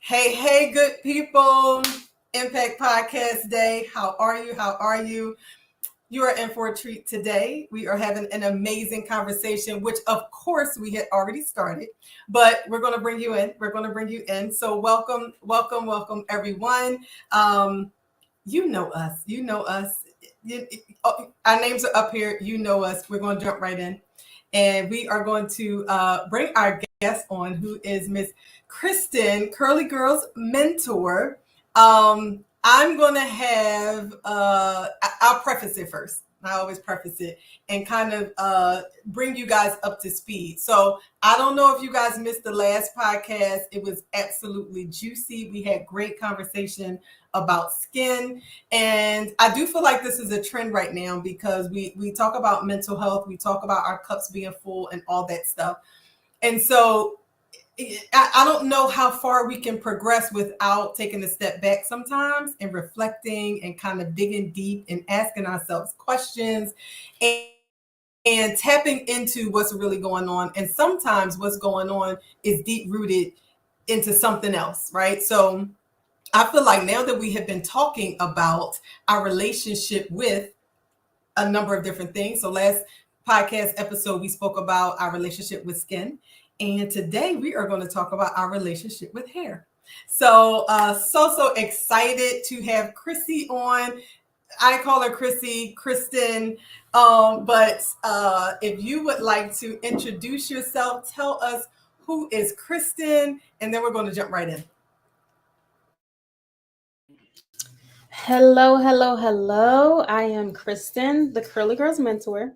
Hey, good people. Impact Podcast Day. How are you? How are you? You are in for a treat today. We are having an amazing conversation, which of course we had already started, but we're going to bring you in. We're going to bring you in. So welcome, everyone. You know us. You know us. Our names are up here. You know us. We're going to jump right in. And we are going to bring our guest on, who is Miss Kristen, Curly Girl's mentor. I'm going to have, I'll preface it first. I always preface it and kind of bring you guys up to speed. So I don't know if you guys missed the last podcast. It was absolutely juicy. We had great conversation about skin. And I do feel like this is a trend right now because we talk about mental health. We talk about our cups being full and all that stuff. And so I don't know how far we can progress without taking a step back sometimes and reflecting and kind of digging deep and asking ourselves questions and tapping into what's really going on. And sometimes what's going on is deep rooted into something else, right? So I feel like now that we have been talking about our relationship with a number of different things. So last podcast episode, we spoke about our relationship with skin. And today we are going to talk about our relationship with hair. So, so excited to have Chrissy on. I call her Kristen. But if you would like to introduce yourself, tell us who is Kristen, and then we're going to jump right in. Hello. I am Kristen, the Curly Girls mentor.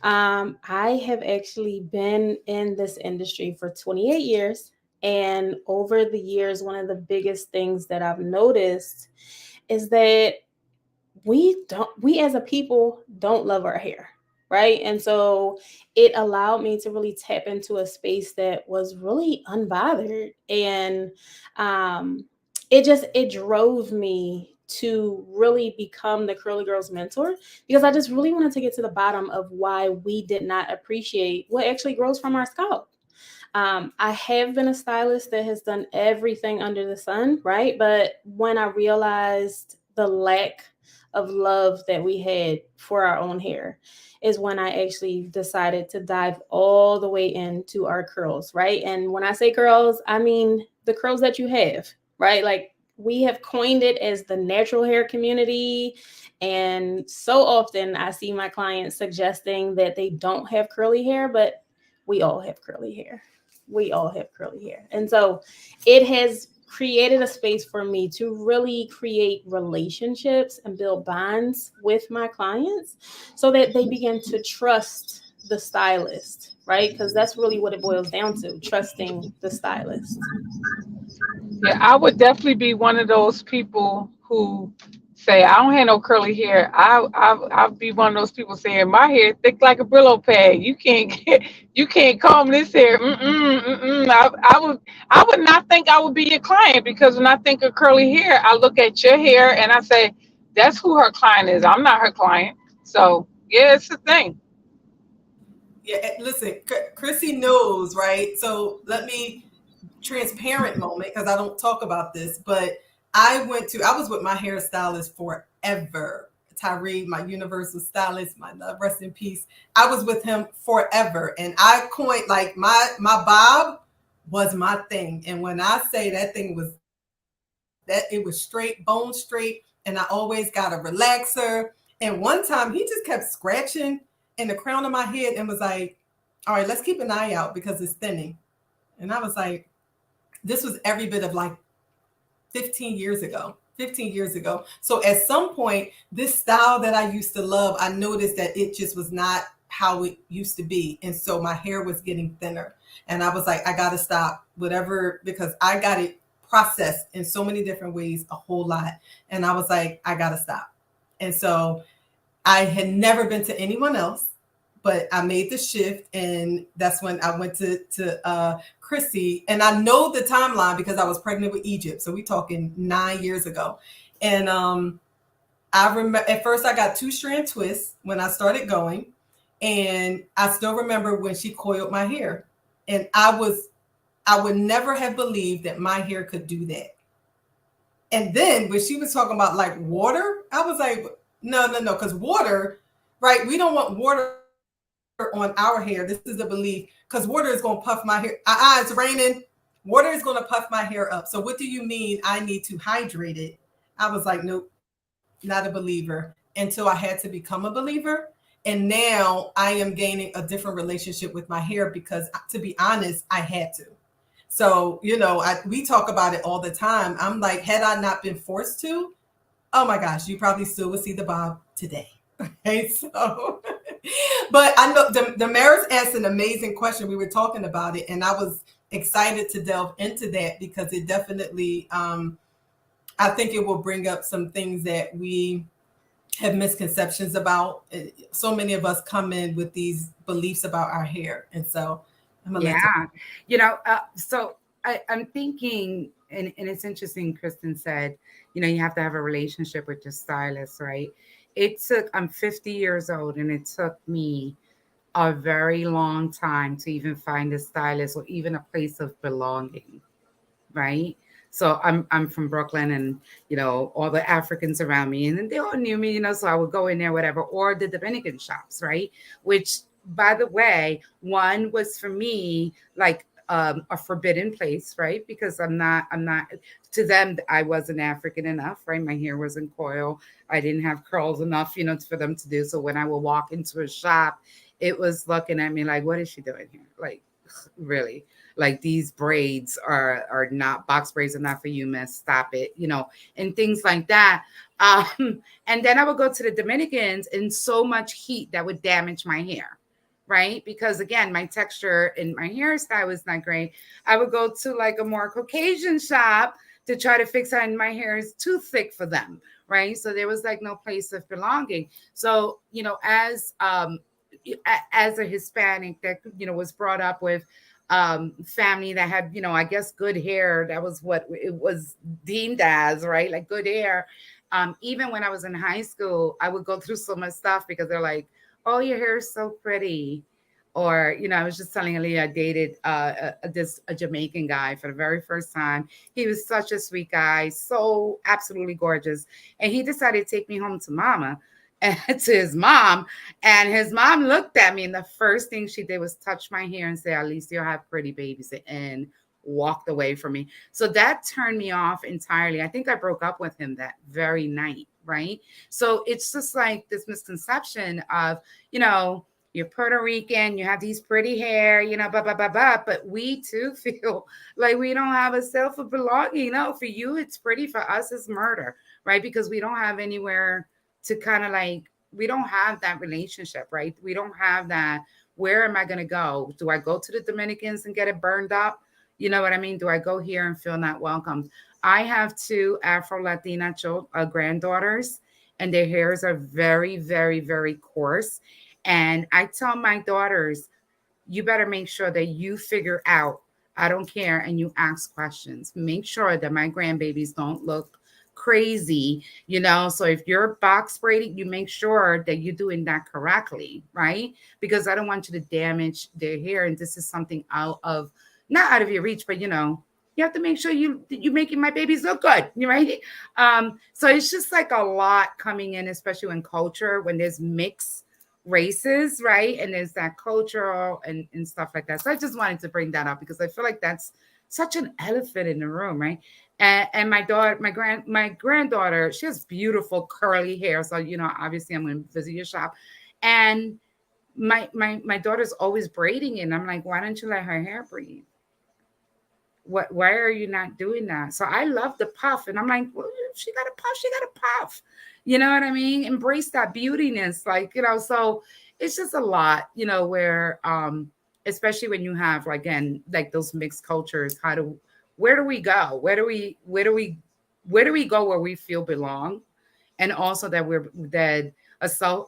I have actually been in this industry for 28 years. And over the years, one of the biggest things that I've noticed is that we as a people don't love our hair. Right. And so it allowed me to really tap into a space that was really unbothered. And it drove me to really become the Curly Girls mentor because I just really wanted to get to the bottom of why we did not appreciate what actually grows from our scalp. I have been a stylist that has done everything under the sun, right? But when I realized the lack of love that we had for our own hair is when I actually decided to dive all the way into our curls, right? And when I say curls, I mean the curls that you have, right? Like we have coined it as the natural hair community. And so often I see my clients suggesting that they don't have curly hair, but we all have curly hair. We all have curly hair. And so it has created a space for me to really create relationships and build bonds with my clients so that they begin to trust the stylist, right? Because that's really what it boils down to, trusting the stylist. Yeah, I would definitely be one of those people who say I don't have no curly hair. I'll be one of those people saying my hair thick like a Brillo pad. You can't comb this hair. I would not think I would be your client because when I think of curly hair, I look at your hair and I say that's who her client is. I'm not her client. So yeah, it's a thing. Yeah, listen, Chrissy knows, right? So let me transparent moment because I don't talk about this, but I was with my hairstylist forever. Tyree, my universal stylist, my love, rest in peace. I was with him forever. And I coined like my bob was my thing. And when I say that thing was that it was straight, bone straight, and I always got a relaxer. And one time he just kept scratching in the crown of my head and was like, all right, let's keep an eye out because it's thinning. And I was like, this was every bit of like 15 years ago. 15 years ago. So at some point, this style that I used to love, I noticed that it just was not how it used to be. And so my hair was getting thinner. And I was like, I got to stop whatever, because I got it processed in so many different ways, a whole lot. And I was like, I got to stop. And so I had never been to anyone else, but I made the shift. And that's when I went to Chrissy. And I know the timeline because I was pregnant with Egypt. So we're talking 9 years ago. And I remember at first I got 2-strand twists when I started going. And I still remember when she coiled my hair. And I I would never have believed that my hair could do that. And then when she was talking about like water, I was like, no, because water, right? We don't want water on our hair. This is the belief, because water is going to puff my hair. It's raining. Water is going to puff my hair up. So what do you mean I need to hydrate it? I was like, nope, not a believer, until I had to become a believer. And now I am gaining a different relationship with my hair because, to be honest, I had to. So, we talk about it all the time. I'm like, had I not been forced to, oh my gosh, you probably still would see the bob today. Okay, so, but I know Damaris asked an amazing question. We were talking about it, and I was excited to delve into that because it definitely, I think it will bring up some things that we have misconceptions about. So many of us come in with these beliefs about our hair. And so I'm gonna so I'm thinking, and it's interesting, Kristen said, you have to have a relationship with your stylist, right? I'm 50 years old, and it took me a very long time to even find a stylist or even a place of belonging, right? So I'm from Brooklyn, and all the Africans around me, and then they all knew me, so I would go in there, whatever, or the Dominican shops, right? Which, by the way, one was for me like a forbidden place, right? Because I'm not to them, I wasn't African enough, right? My hair wasn't coil, I didn't have curls enough, for them to do. So when I would walk into a shop, it was looking at me like, what is she doing here? Like, really? Like, these braids are not, box braids are not for you, miss, stop it, and things like that. And then I would go to the Dominicans, and so much heat that would damage my hair, right? Because again, my texture and my hairstyle was not great. I would go to like a more Caucasian shop to try to fix it, and my hair is too thick for them, right? So there was like no place of belonging. So, as a Hispanic that, was brought up with family that had, I guess, good hair, that was what it was deemed as, right? Like good hair. Even when I was in high school, I would go through so much stuff because they're like, oh, your hair is so pretty. Or, I was just telling Aaliyah, I dated a Jamaican guy for the very first time. He was such a sweet guy, so absolutely gorgeous. And he decided to take me home to mama and to his mom. And his mom looked at me, and the first thing she did was touch my hair and say, at least you'll have pretty babies, and walked away from me. So that turned me off entirely. I think I broke up with him that very night, right? So it's just like this misconception of, you're Puerto Rican, you have these pretty hair, blah, blah, blah, blah. But we too feel like we don't have a self of belonging. For you, it's pretty. For us, it's murder, right? Because we don't have anywhere to kind of like, we don't have that relationship, right? We don't have that. Where am I going to go? Do I go to the Dominicans and get it burned up? You know what I mean? Do I go here and feel not welcomed? I have two Afro-Latina granddaughters, and their hairs are very, very, very coarse. And I tell my daughters, you better make sure that you figure out, I don't care, and you ask questions. Make sure that my grandbabies don't look crazy, So if you're box braiding, you make sure that you're doing that correctly, right? Because I don't want you to damage their hair. And this is something not out of your reach, but you have to make sure you're making my babies look good, right? So it's just like a lot coming in, especially when culture, when there's mixed races, right? And there's that cultural and stuff like that. So I just wanted to bring that up because I feel like that's such an elephant in the room, right? And my granddaughter, she has beautiful curly hair. So, obviously I'm going to visit your shop. And my daughter's always braiding it. And I'm like, why don't you let her hair breathe? Why are you not doing that? So I love the puff. And I'm like, well, if she got a puff, she got a puff. You know what I mean? Embrace that beautiness. Like, so it's just a lot, where, especially when you have, again, like those mixed cultures, where do we go? Where do we go where we feel belong? And also that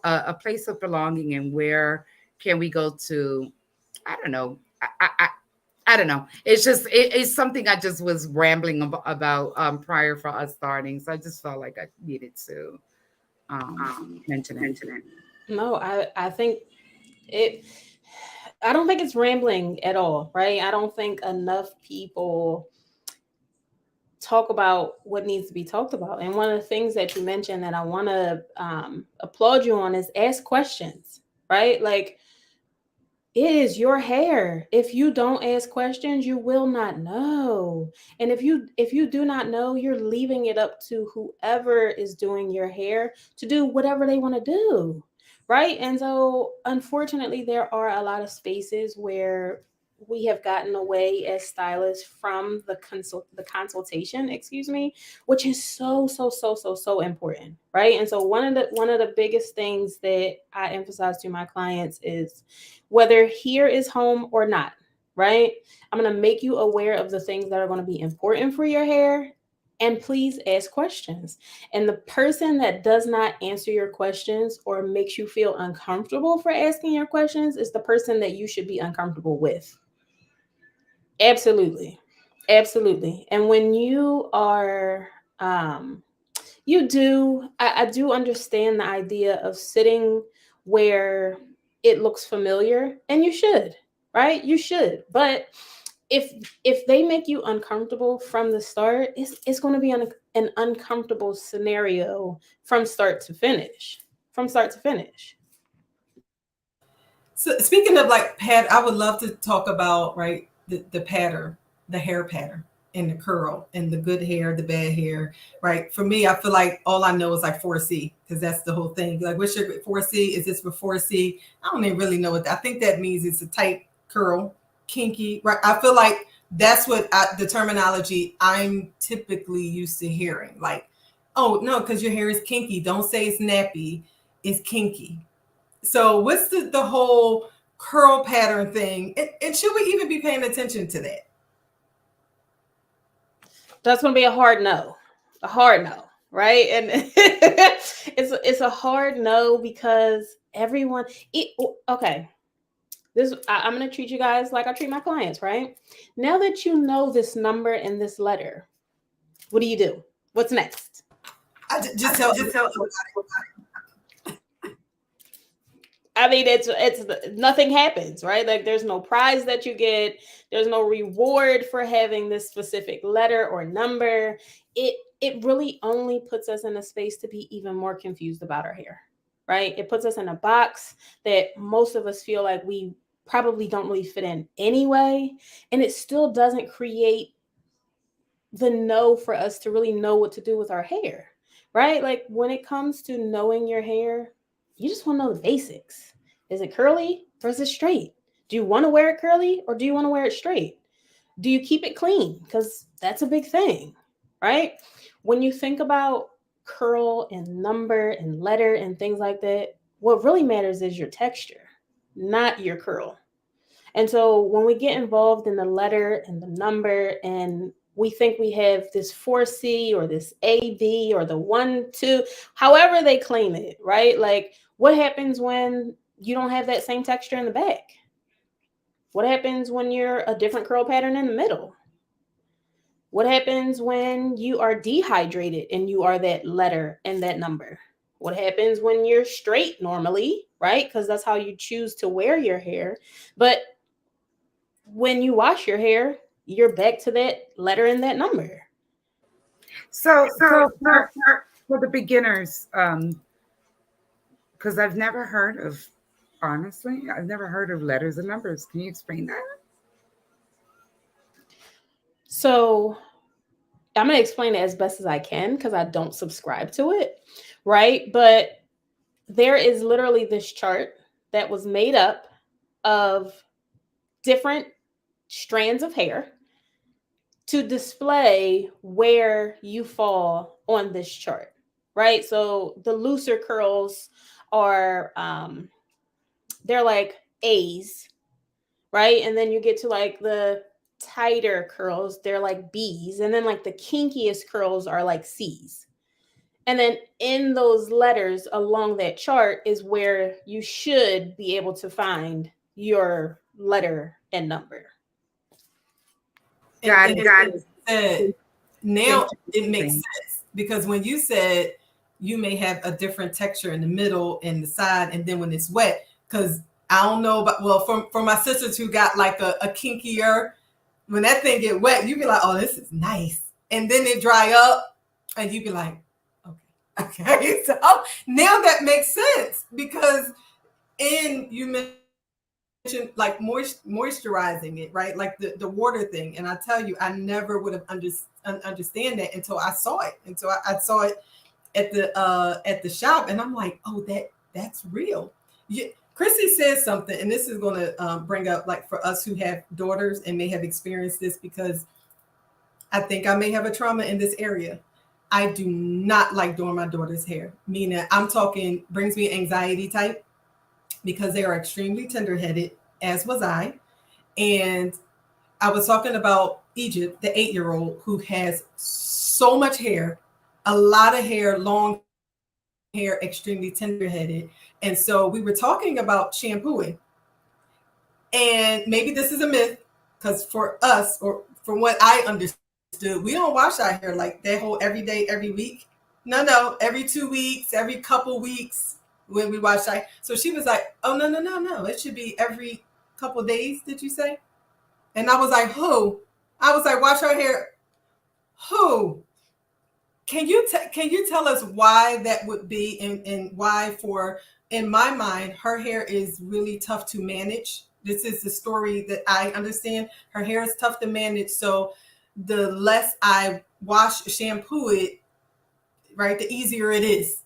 a place of belonging, and where can we go to? I don't know. I don't know. It's just, it's something I just was rambling about prior for us starting. So I just felt like I needed to mention it. No, I think it, I don't think it's rambling at all, right? I don't think enough people talk about what needs to be talked about. And one of the things that you mentioned that I want to applaud you on is ask questions, right? Like, it is your hair. If you don't ask questions, you will not know. And if you do not know, you're leaving it up to whoever is doing your hair to do whatever they want to do. Right? And so unfortunately there are a lot of spaces where we have gotten away as stylists from the consultation, excuse me, which is so important, right? And so one of the biggest things that I emphasize to my clients is whether here is home or not, right? I'm going to make you aware of the things that are going to be important for your hair. And please ask questions. And the person that does not answer your questions or makes you feel uncomfortable for asking your questions is the person that you should be uncomfortable with. Absolutely. Absolutely. And when you are, I do understand the idea of sitting where it looks familiar, and you should, right? You should. But if they make you uncomfortable from the start, it's going to be an uncomfortable scenario from start to finish. From start to finish. So speaking of like I would love to talk about, right, the pattern, the hair pattern and the curl and the good hair, the bad hair, right? For me, I feel like all I know is like 4C, because that's the whole thing. Like, what's your 4C? Is this for 4C? I don't even really know what I think that means. It's a tight curl, kinky, right? I feel like that's the terminology I'm typically used to hearing. Like, oh no, because your hair is kinky. Don't say it's nappy. It's kinky. So what's the whole curl pattern thing? And should we even be paying attention to that? That's going to be a hard no. A hard no, right? And it's a hard no because everyone okay. I'm going to treat you guys like I treat my clients, right? Now that you know this number and this letter, what do? What's next? Just tell. I mean, it's nothing happens, right? Like, there's no prize that you get. There's no reward for having this specific letter or number. It really only puts us in a space to be even more confused about our hair, right? It puts us in a box that most of us feel like we probably don't really fit in anyway. And it still doesn't create the know for us to really know what to do with our hair, right? Like, when it comes to knowing your hair, you just want to know the basics. Is it curly or is it straight? Do you want to wear it curly or do you want to wear it straight? Do you keep it clean? Because that's a big thing, right? When you think about curl and number and letter and things like that, what really matters is your texture, not your curl. And so when we get involved in the letter and the number, and we think we have this 4C or this AB or the 1, 2, however they claim it, right? Like, what happens when you don't have that same texture in the back? What happens when you're a different curl pattern in the middle? What happens when you are dehydrated and you are that letter and that number? What happens when you're straight normally, right? Because that's how you choose to wear your hair. But when you wash your hair, you're back to that letter and that number. So for the beginners, because I've never heard of letters and numbers. Can you explain that? So I'm going to explain it as best as I can because I don't subscribe to it, right? But there is literally this chart that was made up of different strands of hair to display where you fall on this chart, right? So the looser curls are, they're like A's, right? And then you get to like the tighter curls, they're like B's. And then like the kinkiest curls are like C's. And then in those letters along that chart is where you should be able to find your letter and number. Got it. Now it makes sense, because when you said you may have a different texture in the middle and the side, and then when it's wet, because I don't know, but well, from my sisters who got like a kinkier, when that thing get wet, you be like, oh, this is nice. And then it dry up and you be like, okay. Okay. So now that makes sense because you mentioned like moisturizing it, right? Like the water thing. And I tell you, I never would have understand that until I saw it. And so I saw it at the shop and I'm like, oh, that's real. Chrissy says something, and this is going to bring up like for us who have daughters and may have experienced this because I think I may have a trauma in this area. I do not like doing my daughter's hair, meaning I'm talking brings me anxiety type because they are extremely tender-headed, as was I. And I was talking about Egypt, the 8-year-old who has so much hair, a lot of hair, long hair, extremely tender-headed. And so we were talking about shampooing. And maybe this is a myth because for us, or from what I understood, we don't wash our hair like that whole every day, every week. No, every 2 weeks, every couple weeks when we wash our. So she was like, oh, no. It should be every couple days, did you say? And I was like, who? I was like, wash our hair. Who? Can you tell us why that would be and why in my mind, her hair is really tough to manage. This is the story that I understand. Her hair is tough to manage. So the less I shampoo it, right, the easier it is.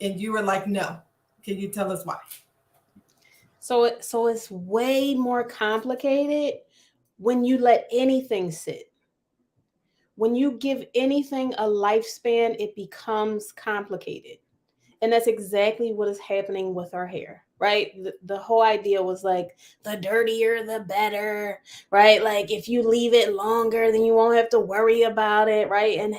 And you were like, no. Can you tell us why? So it's way more complicated when you let anything sit. When you give anything a lifespan, it becomes complicated. And that's exactly what is happening with our hair, right? The whole idea was like, the dirtier, the better, right? Like if you leave it longer, then you won't have to worry about it, right? And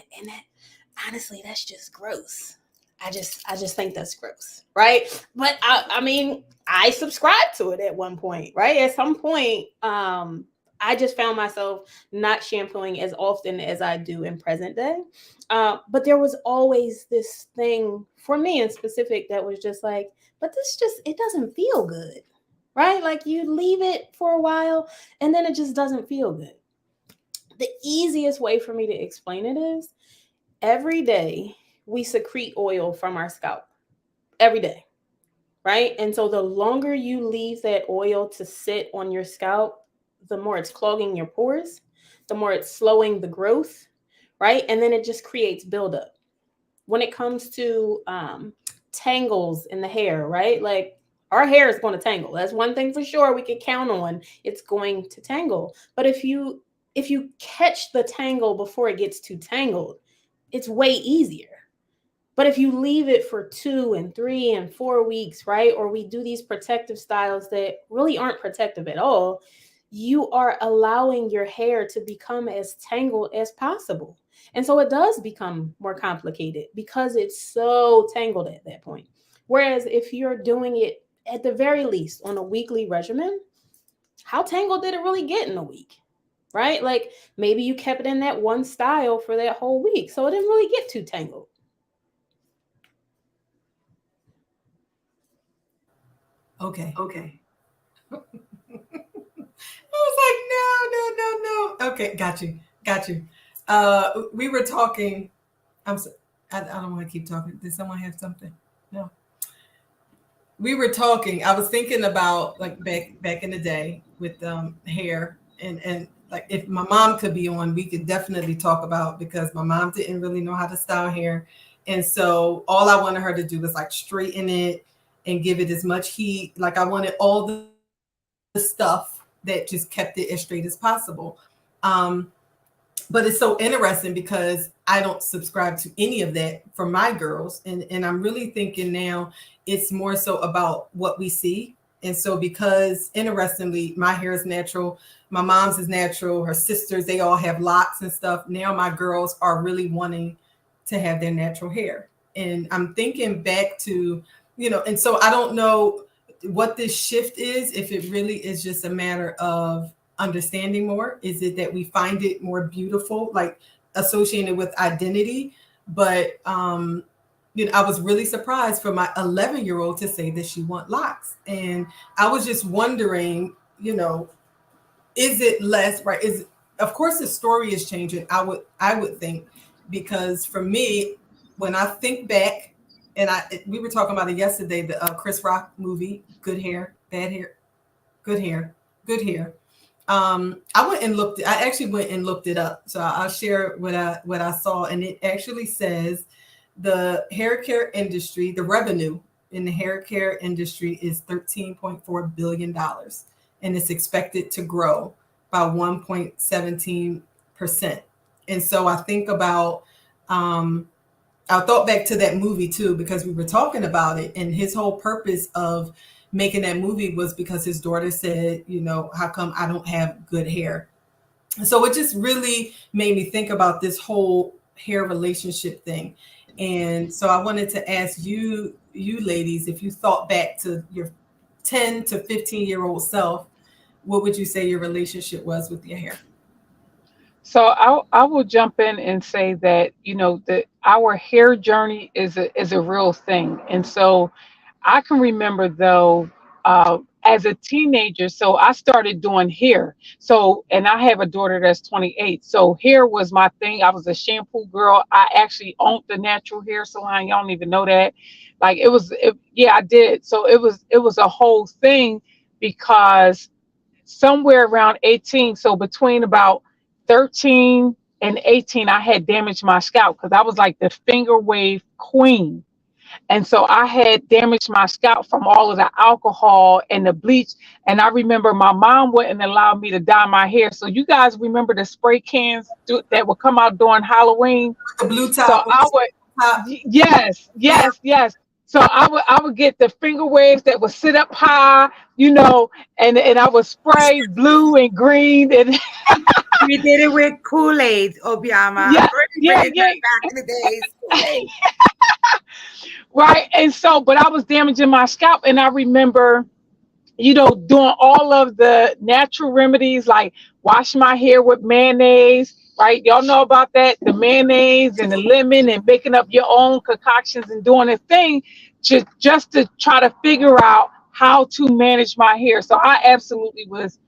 honestly, that's just gross. I just think that's gross, right? But I mean, I subscribed to it at one point, right? At some point, I just found myself not shampooing as often as I do in present day. But there was always this thing for me in specific that was just like, but it doesn't feel good, right? Like you leave it for a while and then it just doesn't feel good. The easiest way for me to explain it is every day we secrete oil from our scalp every day, right? And so the longer you leave that oil to sit on your scalp, the more it's clogging your pores, the more it's slowing the growth, right? And then it just creates buildup. When it comes to tangles in the hair, right? Like our hair is going to tangle. That's one thing for sure we can count on. It's going to tangle. But if you catch the tangle before it gets too tangled, it's way easier. But if you leave it for 2 and 3 and 4 weeks, right? Or we do these protective styles that really aren't protective at all, you are allowing your hair to become as tangled as possible. And so it does become more complicated because it's so tangled at that point. Whereas if you're doing it at the very least on a weekly regimen, how tangled did it really get in a week? Right? Like maybe you kept it in that one style for that whole week. So it didn't really get too tangled. Okay. I was like, no. Okay, got you. We were talking. I don't want to keep talking. Did someone have something? No. We were talking. I was thinking about like back in the day with hair and like if my mom could be on, we could definitely talk about because my mom didn't really know how to style hair, and so all I wanted her to do was like straighten it and give it as much heat. Like I wanted all the stuff that just kept it as straight as possible. But it's so interesting because I don't subscribe to any of that for my girls. And I'm really thinking now it's more so about what we see. And so because interestingly, my hair is natural, my mom's is natural, her sisters, they all have locks and stuff. Now my girls are really wanting to have their natural hair. And I'm thinking back to, and so I don't know what this shift is, if it really is just a matter of understanding more. Is it that we find it more beautiful, like associated with identity? But I was really surprised for my 11-year-old to say that she want locks. And I was just wondering, is it less right? Of course the story is changing. I would think, because for me, when I think back, and we were talking about it yesterday, the Chris Rock movie, Good Hair, Bad Hair, Good Hair, Good Hair. I actually went and looked it up. So I'll share what I saw, and it actually says the hair care industry, the revenue in the hair care industry is $13.4 billion, and it's expected to grow by 1.17%. And so I think about, I thought back to that movie too, because we were talking about it, and his whole purpose of making that movie was because his daughter said, how come I don't have good hair? And so it just really made me think about this whole hair relationship thing. And so I wanted to ask you ladies, if you thought back to your 10 to 15-year-old self, what would you say your relationship was with your hair? So I will jump in and say that that our hair journey is a real thing, and so I can remember though, as a teenager, so I started doing hair. So, and I have a daughter that's 28. So hair was my thing. I was a shampoo girl. I actually owned the natural hair salon. Y'all don't even know that. Like yeah, I did. So it was a whole thing, because somewhere around 18, so between about 13 and 18, I had damaged my scalp because I was like the finger wave queen. And so I had damaged my scalp from all of the alcohol and the bleach. And I remember my mom wouldn't allow me to dye my hair. So you guys remember the spray cans that would come out during Halloween? The blue So top. I would, Top. yes, yes, yes. So I would get the finger waves that would sit up high, and I would spray blue and green and We did it with Kool-Aid, Obiama. yeah, yeah, Bringing yeah. back in the days. Kool-Aid. Right. And so, but I was damaging my scalp, and I remember, doing all of the natural remedies, like wash my hair with mayonnaise, right? Y'all know about that, the mayonnaise and the lemon, and making up your own concoctions and doing a thing just to try to figure out how to manage my hair. So I absolutely was,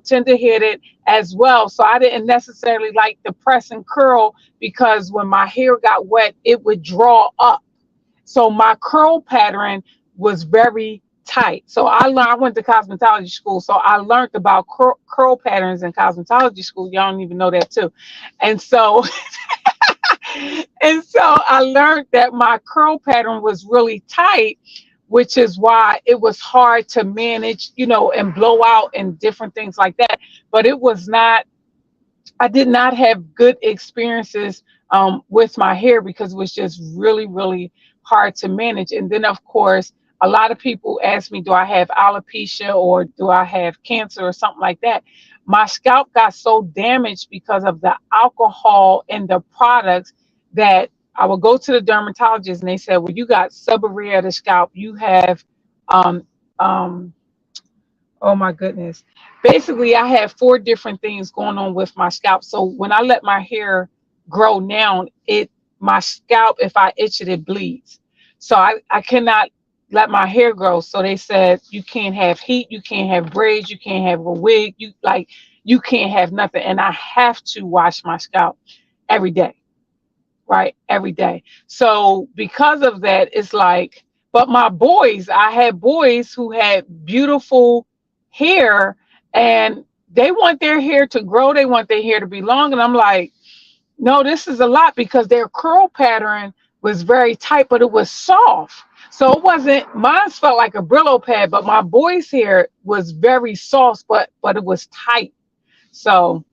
tender headed as well. So I didn't necessarily like the press and curl, because when my hair got wet, it would draw up. So my curl pattern was very tight. So I went to cosmetology school. So I learned about curl patterns in cosmetology school. Y'all don't even know that too. And so, and so I learned that my curl pattern was really tight, which is why it was hard to manage, and blow out and different things like that. But it was not, I did not have good experiences with my hair, because it was just really, really hard to manage. And then, of course, a lot of people ask me, do I have alopecia or do I have cancer or something like that? My scalp got so damaged because of the alcohol and the products, that I would go to the dermatologist and they said, well, you got subareated scalp. You have um, um, oh my goodness. Basically, I had four different things going on with my scalp. So when I let my hair grow now, my scalp, if I itch it, it bleeds. So I cannot let my hair grow. So they said, you can't have heat, you can't have braids, you can't have a wig, you can't have nothing. And I have to wash my scalp every day, right? Every day. So because of that, it's like, but I had boys who had beautiful hair, and they want their hair to grow. They want their hair to be long. And I'm like, no, this is a lot, because their curl pattern was very tight, but it was soft. So it wasn't, mine felt like a Brillo pad, but my boy's hair was very soft, but it was tight. So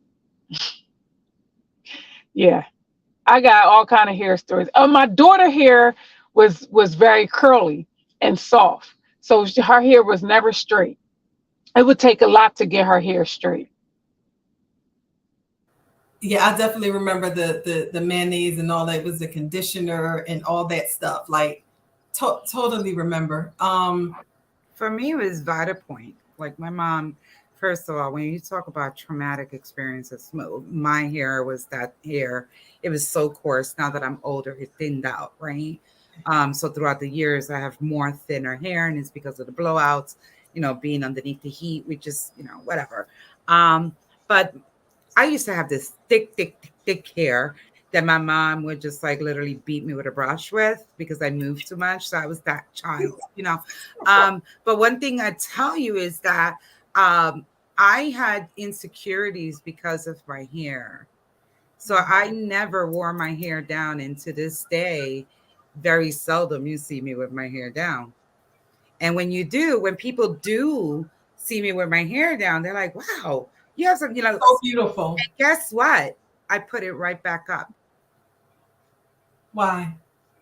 yeah. I got all kind of hair stories. My daughter hair was very curly and soft, so her hair was never straight. It would take a lot to get her hair straight. Yeah, I definitely remember the mayonnaise and all that. It was the conditioner and all that stuff. Like, totally remember. For me, it was Vitapoint. Like my mom, first of all, when you talk about traumatic experiences, my hair was that hair. It was so coarse. Now that I'm older, it thinned out, right? So throughout the years, I have more thinner hair, and it's because of the blowouts, being underneath the heat, which is, whatever. But I used to have this thick, thick, thick, thick hair that my mom would just like literally beat me with a brush with because I moved too much. So I was that child. But one thing I tell you is that um, I had insecurities because of my hair. So I never wore my hair down. And to this day, very seldom you see me with my hair down. And when you do, when people do see me with my hair down, they're like, wow, you have some, So beautiful. guess what? I put it right back up. Why?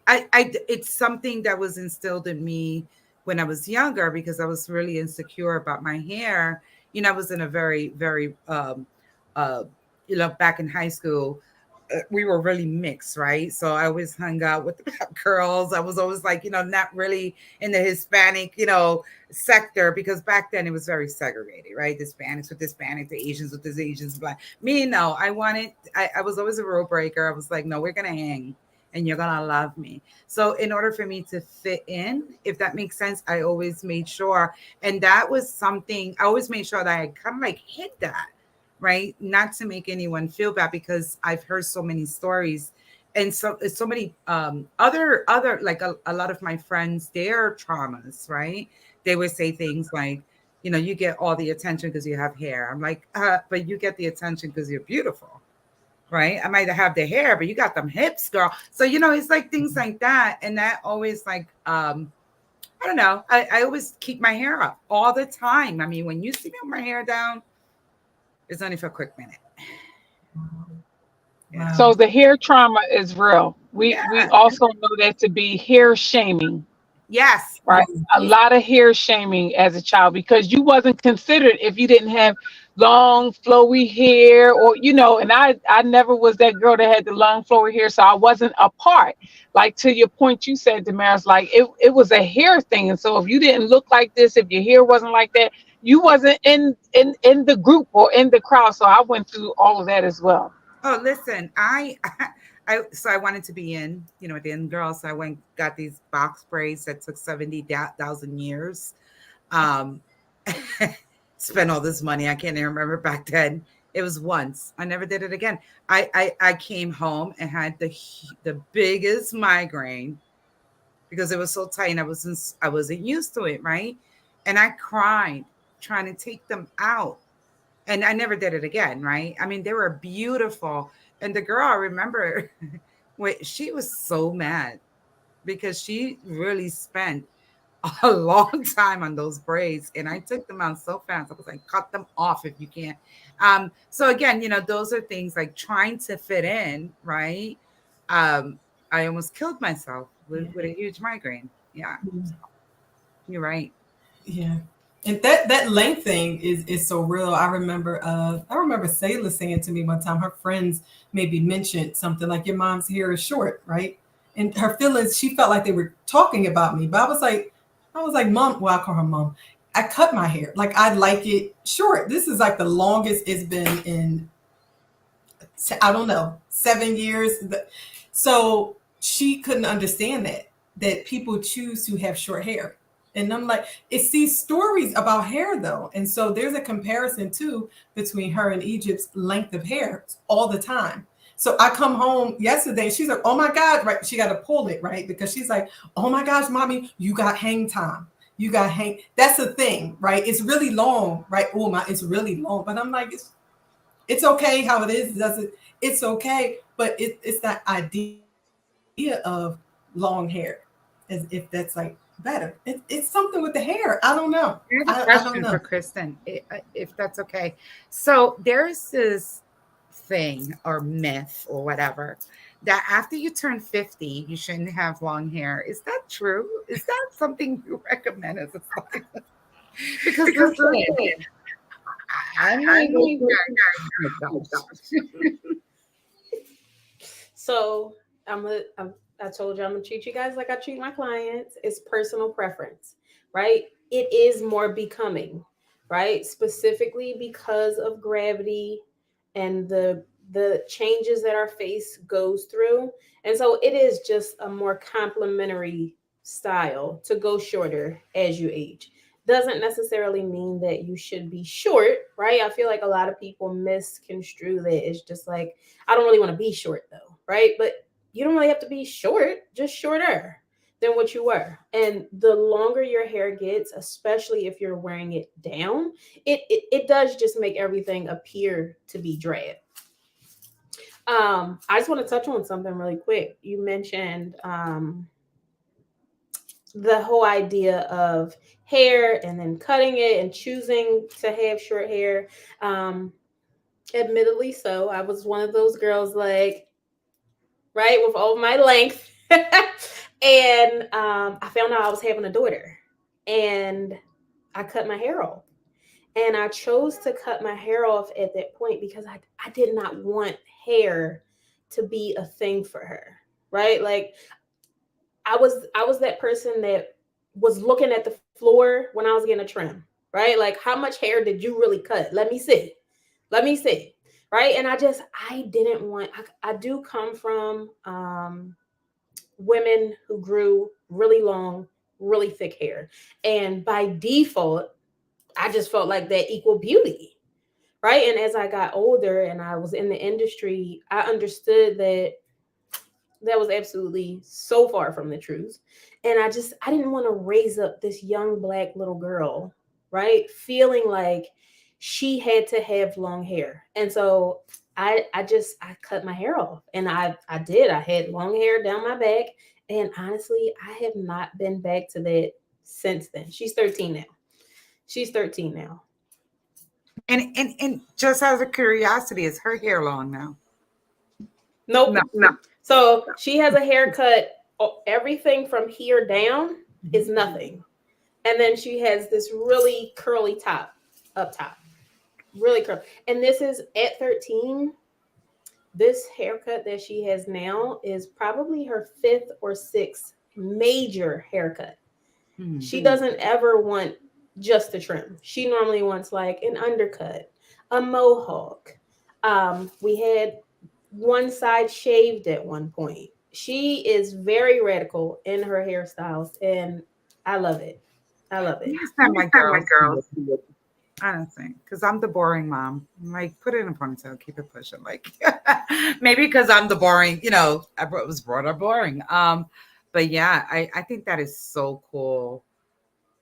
It's something that was instilled in me when I was younger because I was really insecure about my hair. I was in a very, very, uh, back in high school, we were really mixed, right? So I always hung out with the black girls. I was always like, not really in the Hispanic, sector because back then it was very segregated, right? The Hispanics with Hispanic, the Asians with the Asians, black. Me, no, I was always a rule breaker. I was like, no, we're gonna hang and you're gonna love me. So in order for me to fit in, if that makes sense, I always made sure, and that was something I always made sure that I kind of like hid that, right? Not to make anyone feel bad because I've heard so many stories and so many other like a lot of my friends, their traumas, right? They would say things like, you get all the attention because you have hair. I'm like, but you get the attention because you're beautiful, right? I might have the hair, but you got them hips, girl. So it's like things like that, and that always like I don't know. I always keep my hair up all the time. I mean, when you see me with my hair down, it's only for a quick minute. Yeah. Wow. So the hair trauma is real. We Yeah. also know that to be hair shaming, Yes. right? A lot of hair shaming as a child because you wasn't considered if you didn't have long flowy hair or and I never was that girl that had the long flowy hair, so I wasn't a part. Like to your point you said, Damaris, like it was a hair thing. And so if you didn't look like this, if your hair wasn't like that, you wasn't in the group or in the crowd. So I went through all of that as well. Oh, listen, I wanted to be with the in girls. So I went got these box braids that took 70,000 years. Um, spent all this money. I can't even remember back then. It was once. I never did it again. I came home and had the biggest migraine because it was so tight and I wasn't used to it, right? And I cried trying to take them out. And I never did it again, right? I mean, they were beautiful. And the girl, I remember, wait, she was so mad because she really spent a long time on those braids, and I took them out so fast. I was like, cut them off if you can't. So again, those are things like trying to fit in, right? Um, I almost killed myself with a huge migraine. Yeah, you're right. Yeah. And that length thing is so real. I remember Sayla saying to me one time, her friends maybe mentioned something like your mom's hair is short, right? And her feelings, she felt like they were talking about me. But I was like, Mom, well, I call her mom. I cut my hair. Like I like it short. This is like the longest it's been in, I don't know, 7 years. So she couldn't understand that people choose to have short hair. And I'm like, it's these stories about hair though. And so there's a comparison too between her and Egypt's length of hair all the time. So I come home yesterday, she's like, oh my God, right? She got to pull it, right? Because she's like, oh my gosh, mommy, you got hang time. You got hang. That's the thing, right? It's really long, right? Oh my, it's really long. But I'm like, it's okay how it is. Doesn't It's okay, but it's that idea of long hair, as if that's like better. It's something with the hair. I don't know. I have a I don't question for know. Kristen, if that's okay. So there's this thing or myth or whatever that after you turn 50, you shouldn't have long hair. Is that true? Is that something you recommend as a sign? Because listen, I'm not going to. So I told you I'm gonna treat you guys like I treat my clients. It's personal preference, right? It is more becoming, right? Specifically because of gravity and the the changes that our face goes through. And so it is just a more complementary style to go shorter as you age. Doesn't necessarily mean that you should be short, right? I feel like a lot of people misconstrue that. It's just like, I don't really want to be short though, right? But you don't really have to be short, just shorter than what you were. And the longer your hair gets, especially if you're wearing it down, it does just make everything appear to be drab. I just want to touch on something really quick. You mentioned the whole idea of hair and then cutting it and choosing to have short hair. Admittedly, so I was one of those girls, like, right, with all my length. And I found out I was having a daughter, and I cut my hair off. And I chose to cut my hair off at that point because I did not want hair to be a thing for her, right? Like, I was that person that was looking at the floor when I was getting a trim, right? Like, how much hair did you really cut? Let me see. Let me see. Right. And I didn't want, I do come from women who grew really long, really thick hair. And by default, I just felt like that equal beauty. Right. And as I got older and I was in the industry, I understood that that was absolutely so far from the truth. And I didn't want to raise up this young Black little girl, right, feeling like she had to have long hair. And so I cut my hair off, and I did. I had long hair down my back. And honestly, I have not been back to that since then. She's 13 now. She's 13 now. And just out of curiosity, is her hair long now? Nope. No. So she has a haircut. Everything from here down is nothing. And then she has this really curly top up top. Really curly. And this is at 13. This haircut that she has now is probably her 5th or 6th major haircut. Mm-hmm. She doesn't ever want just a trim. She normally wants like an undercut, a mohawk. We had one side shaved at one point. She is very radical in her hairstyles, and I love it. I love it. Next time my girls, I don't think, because I'm the boring mom. I'm like, put it in a ponytail, keep it pushing. Like, maybe because I'm the boring, I was brought up boring. But yeah, I think that is so cool.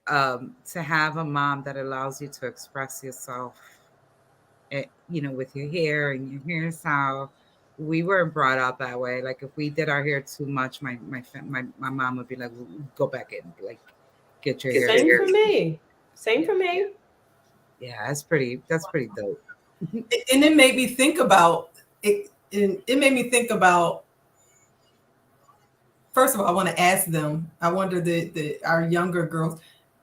To have a mom that allows you to express yourself, with your hair and your hairstyle. We weren't brought up that way. Like, if we did our hair too much, my mom would be like, go back in, like, get your hair. Same for me. Same for me. Yeah, that's pretty dope. And it made me think about it. It made me think about, first of all, I want to ask them. I wonder our younger girls.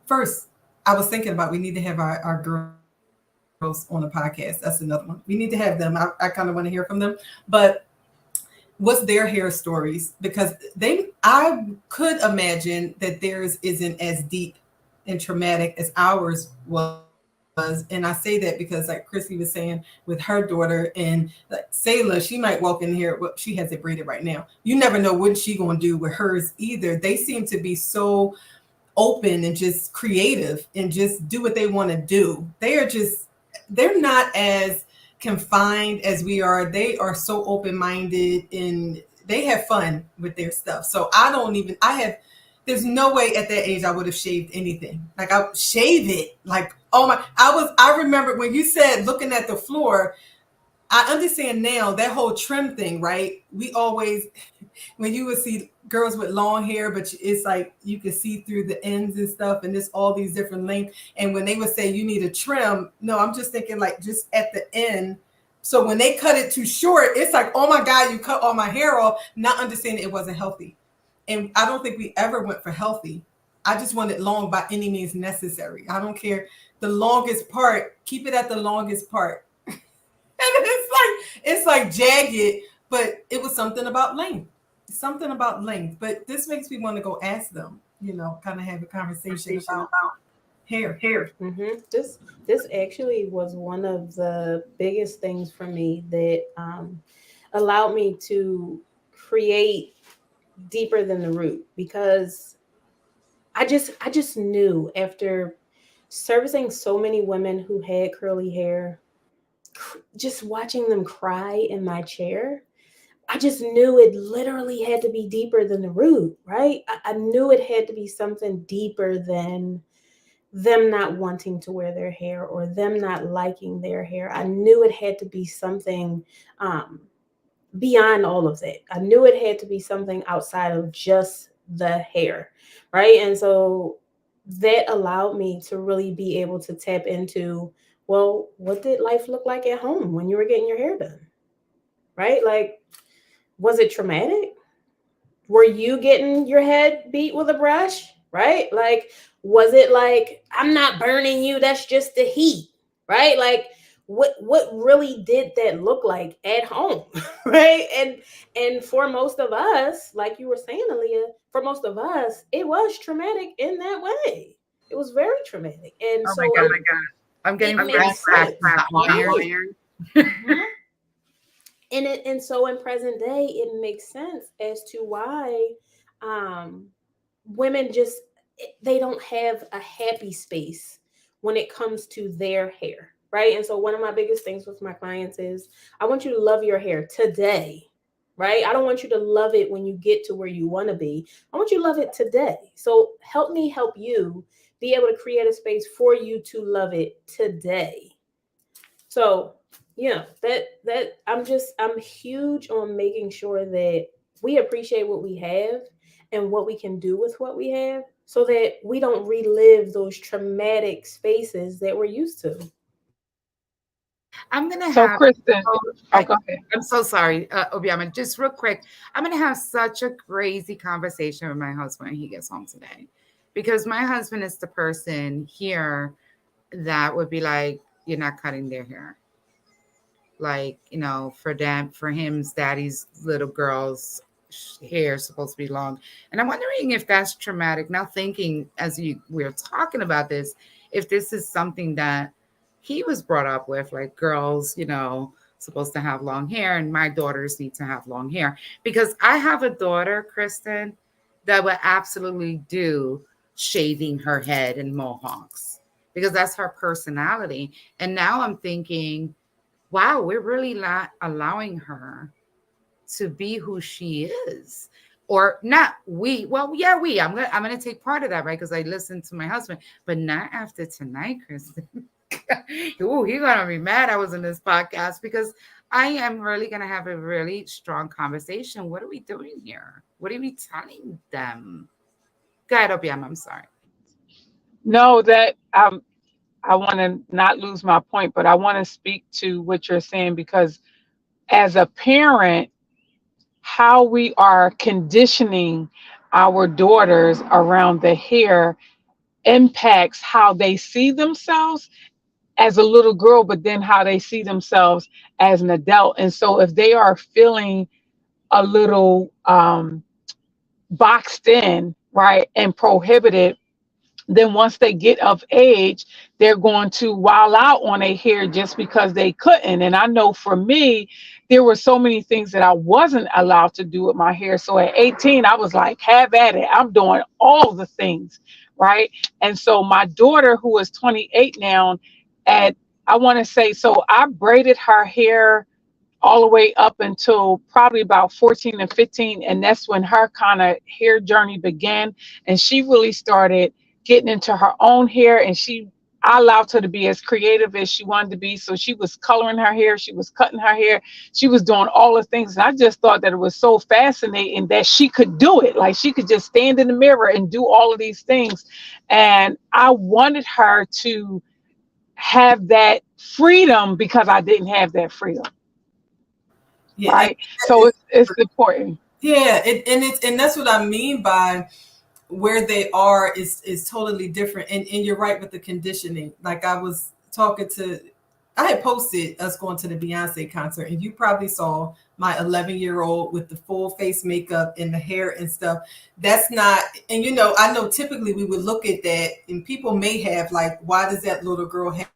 First, I was thinking about, we need to have our girls on a podcast. That's another one. We need to have them. I kind of want to hear from them. But what's their hair stories? Because I could imagine that theirs isn't as deep and traumatic as ours was. And I say that because, like Chrissy was saying, with her daughter, and like Sayla, she might walk in here. Well, she has it braided right now. You never know what she's going to do with hers either. They seem to be so open and just creative and just do what they want to do. They're not as confined as we are. They are so open-minded and they have fun with their stuff. So there's no way at that age I would have shaved anything. Like, I would shave it. Like, I remember when you said looking at the floor, I understand now that whole trim thing, right? We always, when you would see girls with long hair, but it's like you can see through the ends and stuff, and there's all these different lengths. And when they would say you need a trim, no, I'm just thinking like just at the end. So when they cut it too short, it's like, oh my God, you cut all my hair off, not understanding it wasn't healthy. And I don't think we ever went for healthy. I just want it long by any means necessary. I don't care. The longest part, keep it at the longest part. And it's like jagged, but it was something about length. Something about length. But this makes me want to go ask them, kind of have a conversation about hair. This actually was one of the biggest things for me that allowed me to create deeper than the root, because I just knew after servicing so many women who had curly hair, just watching them cry in my chair, I just knew it literally had to be deeper than the root, right? I knew it had to be something deeper than them not wanting to wear their hair or them not liking their hair. I knew it had to be something um, beyond all of that. I knew it had to be something outside of just the hair, right? And so that allowed me to really be able to tap into, well, what did life look like at home when you were getting your hair done, right? Like, was it traumatic? Were you getting your head beat with a brush, right? Like, was it like, I'm not burning you, that's just the heat, right? Like, what really did that look like at home? Right? And for most of us, like you were saying, Aaliyah, for most of us it was traumatic in that way. It was very traumatic, and Oh my so God. I'm it getting makes flashbacks sense, to that right? iron. And so in present day it makes sense as to why um women just, they don't have a happy space when it comes to their hair, right? And so one of my biggest things with my clients is, I want you to love your hair today, right? I don't want you to love it when you get to where you want to be. I want you to love it today. So help me help you be able to create a space for you to love it today. So, that I'm huge on making sure that we appreciate what we have and what we can do with what we have, so that we don't relive those traumatic spaces that we're used to. I'm gonna So, have. Kristen, Oh, oh, I, go ahead. I'm so sorry, Obiama. Just real quick, I'm gonna have such a crazy conversation with my husband when he gets home today, because my husband is the person here that would be like, "You're not cutting their hair." Like, for them, for him's daddy's little girl's hair is supposed to be long. And I'm wondering if that's traumatic. Now thinking as we're talking about this, if this is something that he was brought up with, like girls, supposed to have long hair, and my daughters need to have long hair. Because I have a daughter, Kristen, that would absolutely do shaving her head and mohawks, because that's her personality. And now I'm thinking, wow, we're really not allowing her to be who she is. Or not we. Well, yeah, I'm gonna take part of that, right? Because I listened to my husband, but not after tonight, Kristen. Ooh, he's gonna be mad I was in this podcast, because I am really gonna have a really strong conversation. What are we doing here? What are we telling them? Go ahead, Obiam, I'm sorry. No, that I want to not lose my point, but I want to speak to what you're saying, because as a parent, how we are conditioning our daughters around the hair impacts how they see themselves as a little girl, but then how they see themselves as an adult. And so if they are feeling a little boxed in, right, and prohibited, then once they get of age, they're going to wild out on their hair just because they couldn't. And I know for me, there were so many things that I wasn't allowed to do with my hair. So at 18, I was like, have at it. I'm doing all the things, right? And so my daughter, who is 28 now, at I want to say, so I braided her hair all the way up until probably about 14 and 15. And that's when her kind of hair journey began. And she really started getting into her own hair. And I allowed her to be as creative as she wanted to be. So she was coloring her hair. She was cutting her hair. She was doing all the things. And I just thought that it was so fascinating that she could do it. Like she could just stand in the mirror and do all of these things. And I wanted her to have that freedom because I didn't have that freedom. Yeah, Right. So it's important. yeah, and that's what I mean by where they are is totally different. And you're right with the conditioning. Like I was talking to I had posted us going to the Beyonce concert, and you probably saw my 11-year-old with the full face makeup and the hair and stuff. That's not, and I know typically we would look at that, and people may have like, why does that little girl have?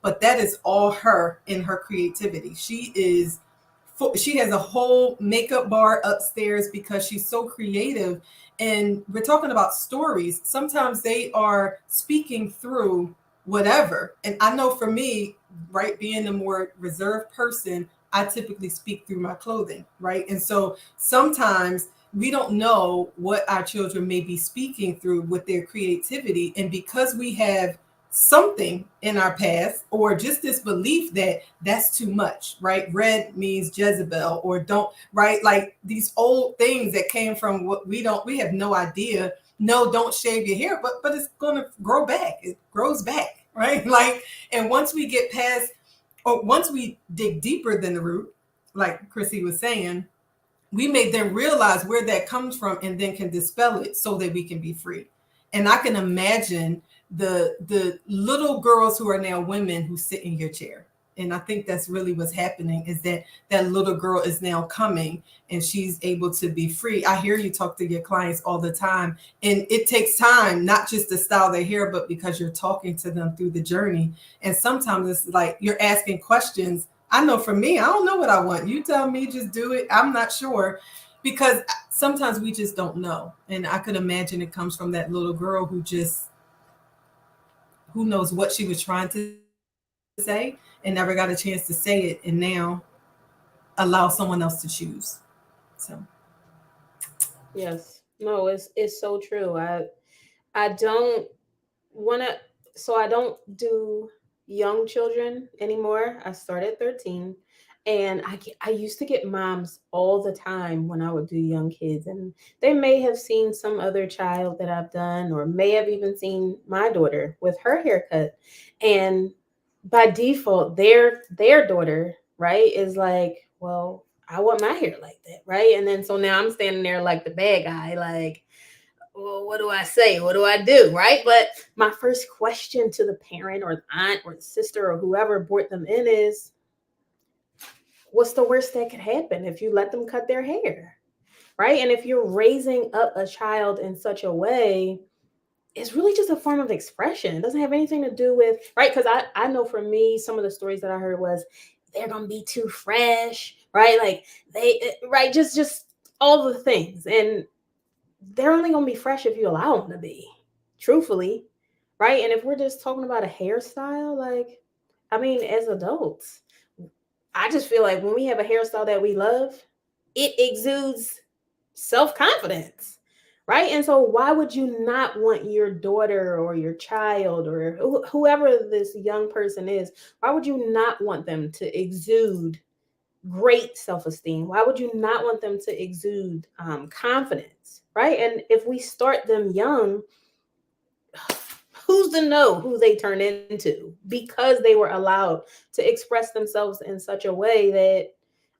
But that is all her in her creativity. She has a whole makeup bar upstairs because she's so creative. And we're talking about stories. Sometimes they are speaking through whatever. And I know for me, right, being a more reserved person, I typically speak through my clothing, right? And so sometimes we don't know what our children may be speaking through with their creativity. And because we have something in our past, or just this belief that that's too much, right? Red means Jezebel, or don't, right? Like these old things that came from what we have no idea. No, don't shave your hair, but it's going to grow back. It grows back, right? Like, and once we get past, or once we dig deeper than the root, like Chrissy was saying, we may then realize where that comes from and then can dispel it so that we can be free. And I can imagine the little girls who are now women who sit in your chair. And I think that's really what's happening, is that little girl is now coming and she's able to be free. I hear you talk to your clients all the time, and it takes time, not just to style their hair, but because you're talking to them through the journey. And sometimes it's like you're asking questions. I know for me, I don't know what I want. You tell me, just do it. I'm not sure, because sometimes we just don't know. And I could imagine it comes from that little girl who knows what she was trying to say and never got a chance to say it, and now allow someone else to choose. So Yes. No, it's so true. I don't want to, so I don't do young children anymore. I started 13, and I used to get moms all the time when I would do young kids, and they may have seen some other child that I've done, or may have even seen my daughter with her haircut, and by default their daughter, right, is like, well, I want my hair like that, right? And then so now I'm standing there like the bad guy, like, well, what do I say? What do I do? Right. But my first question to the parent or the aunt or the sister or whoever brought them in is, what's the worst that could happen if you let them cut their hair? Right. And if you're raising up a child in such a way, it's really just a form of expression. It doesn't have anything to do with, right? Because I know for me, some of the stories that I heard was they're going to be too fresh, right? Like right. Just all the things. And they're only going to be fresh if you allow them to be, truthfully, right? And if we're just talking about a hairstyle, like, I mean, as adults, I just feel like when we have a hairstyle that we love, it exudes self-confidence, right? And so why would you not want your daughter or your child or whoever this young person is, why would you not want them to exude great self-esteem? Why would you not want them to exude confidence, right? And if we start them young, who's to know who they turn into, because they were allowed to express themselves in such a way that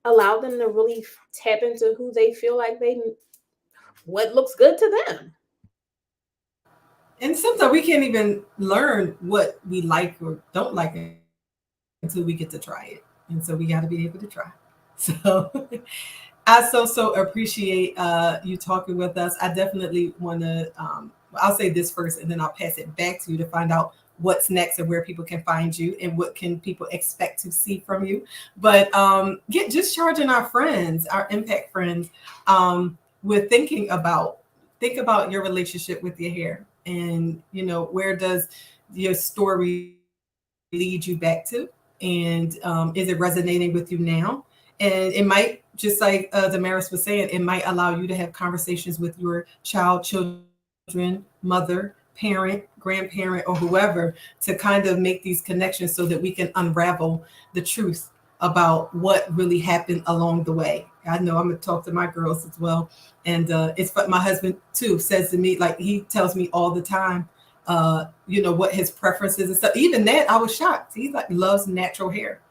allowed them to really tap into who they feel like what looks good to them. and sometimes we can't even learn what we like or don't like until we get to try it. And so we got to be able to try. So I so appreciate you talking with us. I definitely want to, I'll say this first, and then I'll pass it back to you to find out what's next and where people can find you and what can people expect to see from you. But just charging our friends, our impact friends, with think about your relationship with your hair, and where does your story lead you back to, and is it resonating with you now? And it might, just like Damaris was saying, it might allow you to have conversations with your child, children, mother, parent, grandparent, or whoever, to kind of make these connections so that we can unravel the truth about what really happened along the way. I know I'm going to talk to my girls as well. And it's what my husband too says to me, like he tells me all the time, what his preferences and stuff. Even that, I was shocked. He like loves natural hair.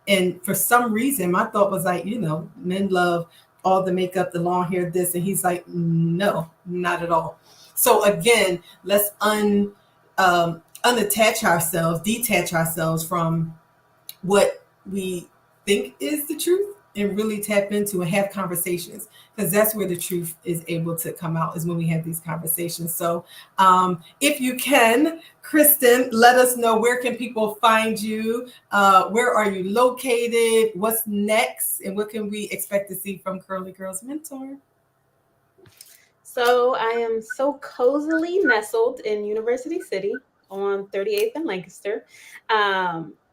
And for some reason, my thought was like, men love all the makeup, the long hair, this. And he's like, no, not at all. So again, let's detach ourselves from what we think is the truth and really tap into and have conversations, because that's where the truth is able to come out, is when we have these conversations. So if you can, Kristen, let us know, where can people find you? Where are you located? What's next? And what can we expect to see from Curly Girls Mentor? So I am so cozily nestled in University City on 38th and Lancaster.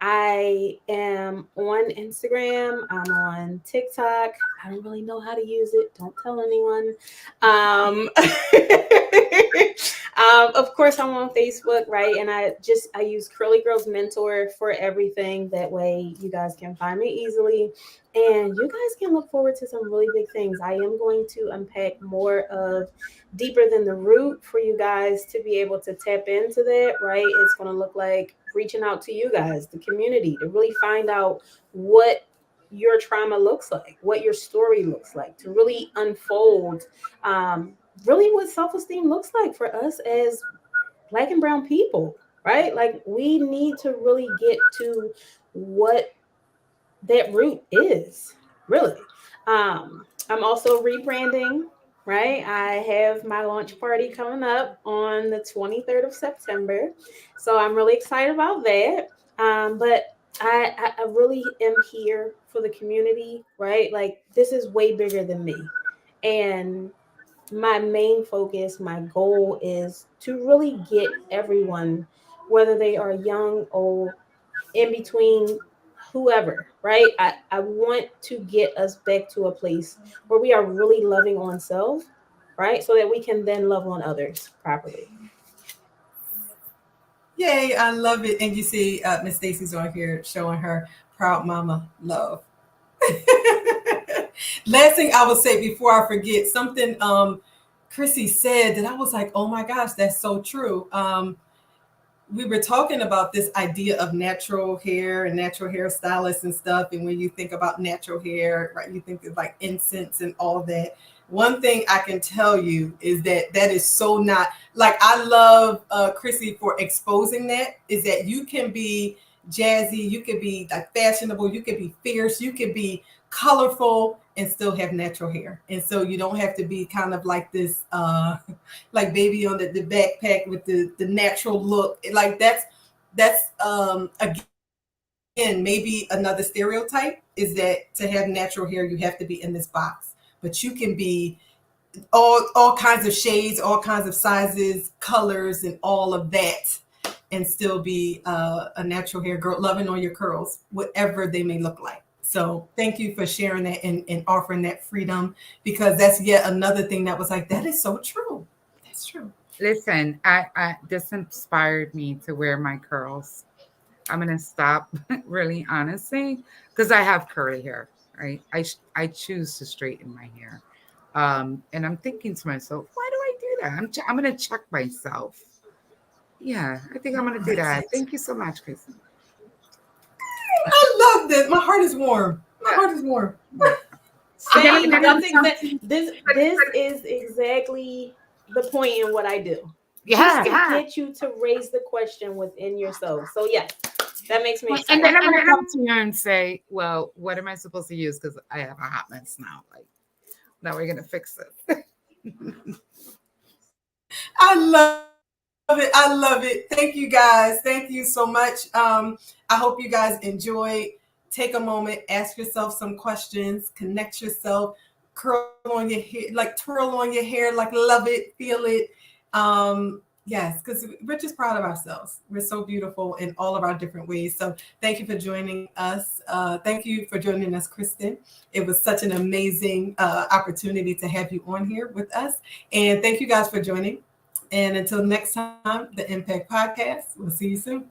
I am on Instagram. I'm on TikTok. I don't really know how to use it. Don't tell anyone. Of course, I'm on Facebook, right? And I use Curly Girls Mentor for everything. That way, you guys can find me easily. And you guys can look forward to some really big things. I am going to unpack more of deeper than the root for you guys to be able to tap into that, right? It's going to look like reaching out to you guys, the community, to really find out what your trauma looks like, what your story looks like, to really unfold really what self-esteem looks like for us as Black and brown people, right? Like, we need to really get to what that root is, really. I'm also rebranding, right? I have my launch party coming up on the 23rd of September. So I'm really excited about that. But I really am here for the community, right? Like, this is way bigger than me. And my main focus, my goal is to really get everyone, whether they are young, old, in between, whoever, right? I want to get us back to a place where we are really loving on self, right? So that we can then love on others properly. Yay, I love it. And you see Miss Stacy's on here showing her proud mama love. Last thing I will say before I forget, something Chrissy said that I was like, oh my gosh, that's so true. We were talking about this idea of natural hair and natural hairstylists and stuff. And when you think about natural hair, right, you think of like incense and all that. One thing I can tell you is that that is so not, like, I love Chrissy for exposing that, is that you can be jazzy, you could be like fashionable, you could be fierce, you could be colorful and still have natural hair. And so you don't have to be kind of like this like baby on the backpack with the natural look. Like that's again, maybe another stereotype, is that to have natural hair you have to be in this box. But you can be all kinds of shades, all kinds of sizes, colors, and all of that, and still be a natural hair girl, loving on your curls, whatever they may look like. So thank you for sharing that and offering that freedom, because that's yet another thing that was like, that is so true. That's true. Listen, I this inspired me to wear my curls. I'm gonna stop, really, honestly, because I have curly hair, right? I choose to straighten my hair, and I'm thinking to myself, why do I do that? I'm gonna check myself. Yeah, I think I'm gonna do that. Thank you so much, Kristen. I love this. My heart is warm. My heart is warm. Same. This is exactly the point in what I do. Just to get you to raise the question within yourself. So yes, that makes me excited. And then I'm gonna come to you and say, well, what am I supposed to use? Because I have a hot mess now. Like, now we're gonna fix it. I love it. I love it. Thank you guys. Thank you so much. I hope you guys enjoyed. Take a moment, ask yourself some questions, connect yourself, curl on your hair, like twirl on your hair, like love it, feel it. Yes, because we're just proud of ourselves. We're so beautiful in all of our different ways. So thank you for joining us. Thank you for joining us, Kristen. It was such an amazing opportunity to have you on here with us. And thank you guys for joining. And until next time, the Impact Podcast, we'll see you soon.